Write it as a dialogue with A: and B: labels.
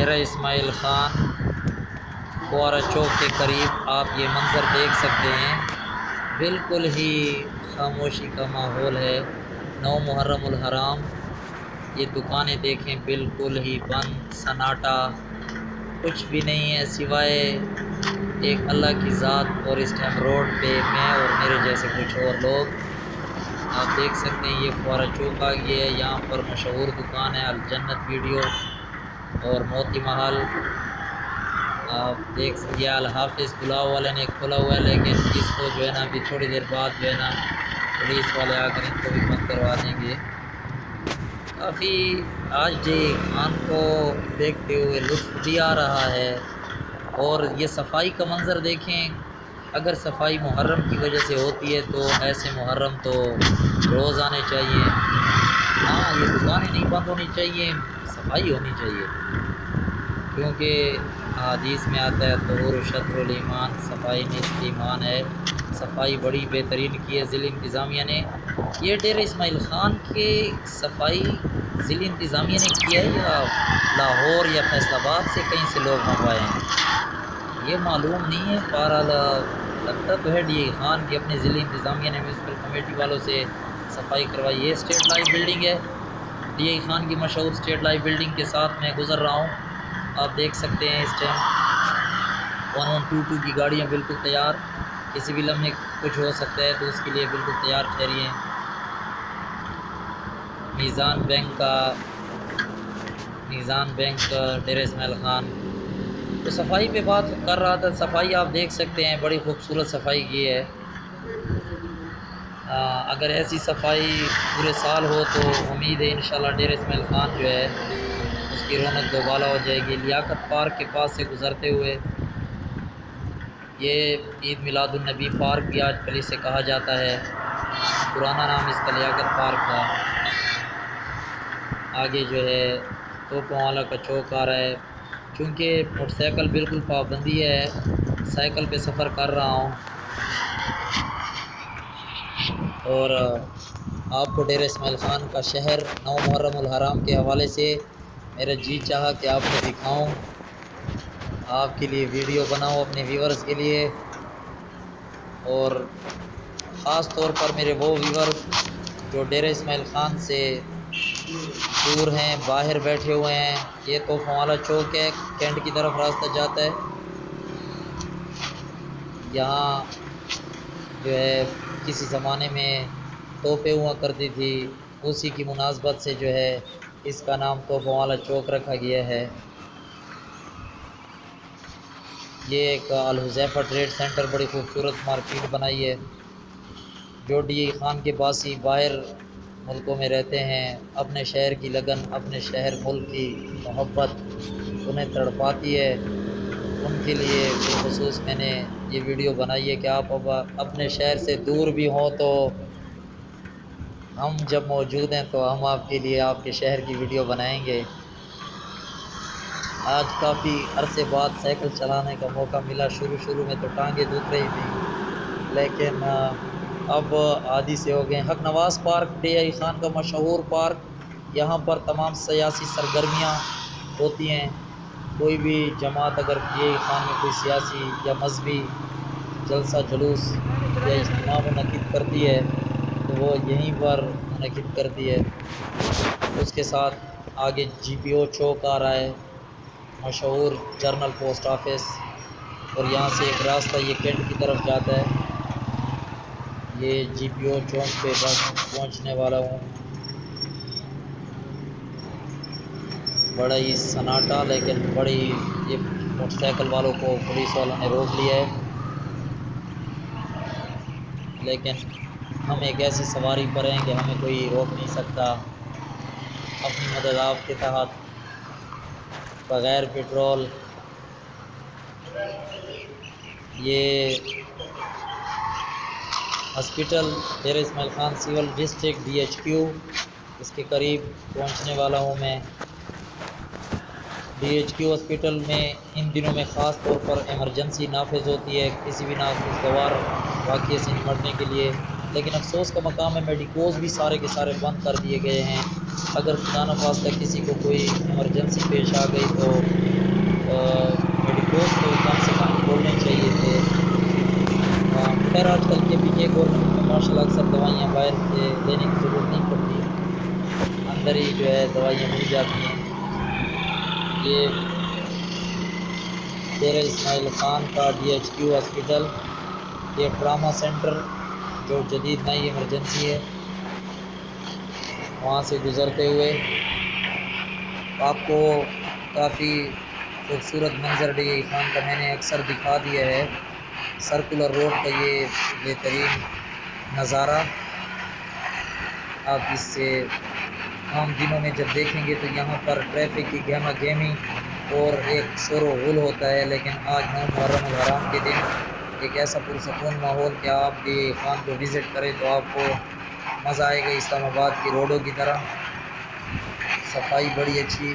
A: ڈیرہ اسماعیل خان فوارہ چوک کے قریب آپ یہ منظر دیکھ سکتے ہیں۔ بالکل ہی خاموشی کا ماحول ہے۔ 9 محرم الحرام، یہ دکانیں دیکھیں بالکل ہی بند، سناٹا، کچھ بھی نہیں ہے سوائے ایک اللہ کی ذات، اور اس ٹائم روڈ پہ میں اور میرے جیسے کچھ اور لوگ۔ آپ دیکھ سکتے ہیں یہ فوارہ چوک آ گیا ہے۔ یہاں پر مشہور دکان ہے الجنت ویڈیو اور موتی محل۔ آپ دیکھ سکتے ہیں الحافظ پلاؤ والے نے کھولا ہوا ہے، لیکن اس کو جو ہے نا ابھی تھوڑی دیر بعد جو ہے نا پولیس والے آ کر ان کو بھی بند کروا دیں گے۔ کافی آج جی خان کو دیکھتے ہوئے لطف بھی آ رہا ہے، اور یہ صفائی کا منظر دیکھیں۔ اگر صفائی محرم کی وجہ سے ہوتی ہے تو ایسے محرم تو روز آنے چاہیے۔ ہاں، یہ دکانیں نہیں بند ہونی چاہیے، صفائی ہونی چاہیے، کیونکہ حدیث میں آتا ہے طہور شطر الایمان، صفائی نصف ایمان ہے۔ صفائی بڑی بہترین کی ہے ضلع انتظامیہ نے۔ یہ ڈیرہ اسماعیل خان کے صفائی ضلع انتظامیہ نے کیا ہے یا لاہور یا فیصل آباد سے کہیں سے لوگ منگوائے ہیں، یہ معلوم نہیں ہے۔ بہرحال لگتا تو ہے ڈی اے خان کی اپنے ضلع انتظامیہ نے میونسپل کمیٹی والوں سے صفائی کروائی۔ یہ اسٹیٹ لائف بلڈنگ ہے، ڈی اے خان کی مشہور اسٹیٹ لائف بلڈنگ کے ساتھ میں گزر رہا ہوں۔ آپ دیکھ سکتے ہیں اس ٹائم 1122 کی گاڑیاں بالکل تیار، کسی بھی لمحے کچھ ہو سکتا ہے تو اس کے لیے بالکل تیار ٹھہری ہیں۔ میزان بینک ڈیرہ اسماعیل خان، تو صفائی پہ بات کر رہا تھا۔ صفائی آپ دیکھ سکتے ہیں، بڑی خوبصورت صفائی کی ہے۔ اگر ایسی صفائی پورے سال ہو تو امید ہے انشاءاللہ ڈیرہ اسماعیل خان جو ہے اس کی رونق دوبالا ہو جائے گی۔ لیاقت پارک کے پاس سے گزرتے ہوئے، یہ عید میلاد النبی پارک بھی آج کل اسے کہا جاتا ہے، پرانا نام اس کا لیاقت پارک تھا۔ آگے جو ہے توپوں والا کا چوک آ رہا ہے۔ چونکہ موٹر سائیکل بالکل پابندی ہے، سائیکل پہ سفر کر رہا ہوں، اور آپ کو ڈیرہ اسماعیل خان کا شہر 9 محرم الحرام کے حوالے سے میرا جی چاہا کہ آپ کو دکھاؤں، آپ کے لیے ویڈیو بناؤں اپنے ویورز کے لیے، اور خاص طور پر میرے وہ ویورز جو ڈیرہ اسماعیل خان سے دور ہیں، باہر بیٹھے ہوئے ہیں۔ یہ توپوں والا چوک ہے، کینٹ کی طرف راستہ جاتا ہے۔ یہاں جو ہے کسی زمانے میں توپیں ہوا کرتی تھی، اسی کی مناسبت سے جو ہے اس کا نام توپوں والا چوک رکھا گیا ہے۔ یہ ایک الحذیفہ ٹریڈ سینٹر بڑی خوبصورت مارکیٹ بنائی ہے۔ جو ڈی اے خان کے باسی باہر ملکوں میں رہتے ہیں، اپنے شہر کی لگن، اپنے شہر ملک کی محبت انہیں تڑپاتی ہے، ان کے لیے بالخصوص میں نے یہ ویڈیو بنائی ہے کہ آپ اب اپنے شہر سے دور بھی ہوں تو ہم جب موجود ہیں تو ہم آپ کے لیے آپ کے شہر کی ویڈیو بنائیں گے۔ آج کافی عرصے بعد سائیکل چلانے کا موقع ملا۔ شروع میں تو ٹانگیں دکھ رہی تھیں، لیکن اب عادی سے ہو گئے۔ حق نواز پارک ڈی اے خان کا مشہور پارک، یہاں پر تمام سیاسی سرگرمیاں ہوتی ہیں۔ کوئی بھی جماعت اگر ڈی اے خان میں کوئی سیاسی یا مذہبی جلسہ جلوس یا اجتماع منعقد کرتی ہے تو وہ یہیں پر منعقد کرتی ہے۔ اس کے ساتھ آگے جی پی او چوک آ رہا ہے، مشہور جرنل پوسٹ آفس، اور یہاں سے ایک راستہ یہ کینٹ کی طرف جاتا ہے۔ یہ جی پی او چوک پہ بس پہنچنے والا ہوں۔ بڑا ہی سناٹا، لیکن بڑی یہ موٹر سائیکل والوں کو پولیس والوں نے روک لیا ہے، لیکن ہم ایک ایسی سواری پر ہیں کہ ہمیں کوئی روک نہیں سکتا۔ اپنی مدد آپ کے تحت بغیر پیٹرول، یہ hospital Dera Ismail Khan civil district D H Q, اس کے قریب پہنچنے والا ہوں میں۔ ڈی ایچ کیو ہاسپٹل میں ان دنوں میں خاص طور پر ایمرجنسی نافذ ہوتی ہے کسی بھی ناگوار واقعے سے نمٹنے کے لیے، لیکن افسوس کا مقام ہے میڈیکوز بھی سارے کے سارے بند کر دیے گئے ہیں۔ اگر خدا نخواستہ کسی کو کوئی ایمرجنسی پیش آ گئی تو خیر آج کل کے پی کے گورنمنٹ میں ماشاء اللہ اکثر دوائیاں باہر سے لینے کی ضرورت نہیں پڑتی، اندر ہی جو ہے دوائیاں مل جاتی ہیں۔ یہ ڈیرہ اسماعیل خان کا DHQ ہاسپٹل، یہ ٹراما سینٹر جو جدید نئی ایمرجنسی ہے، وہاں سے گزرتے ہوئے آپ کو کافی خوبصورت منظر ڈیرہ خان کا میں نے اکثر دکھا دیا ہے۔ سرکولر روڈ کا یہ بہترین نظارہ آپ اس سے عام دنوں میں جب دیکھیں گے تو یہاں پر ٹریفک کی گہما گہمی اور ایک شور و غل ہوتا ہے، لیکن آج 9 محرم الحرام کے دن ایک ایسا پرسکون ماحول کہ آپ ڈیرہ خان کو وزٹ کریں تو آپ کو مزہ آئے گا۔ اسلام آباد کی روڈوں کی طرح صفائی بڑی اچھی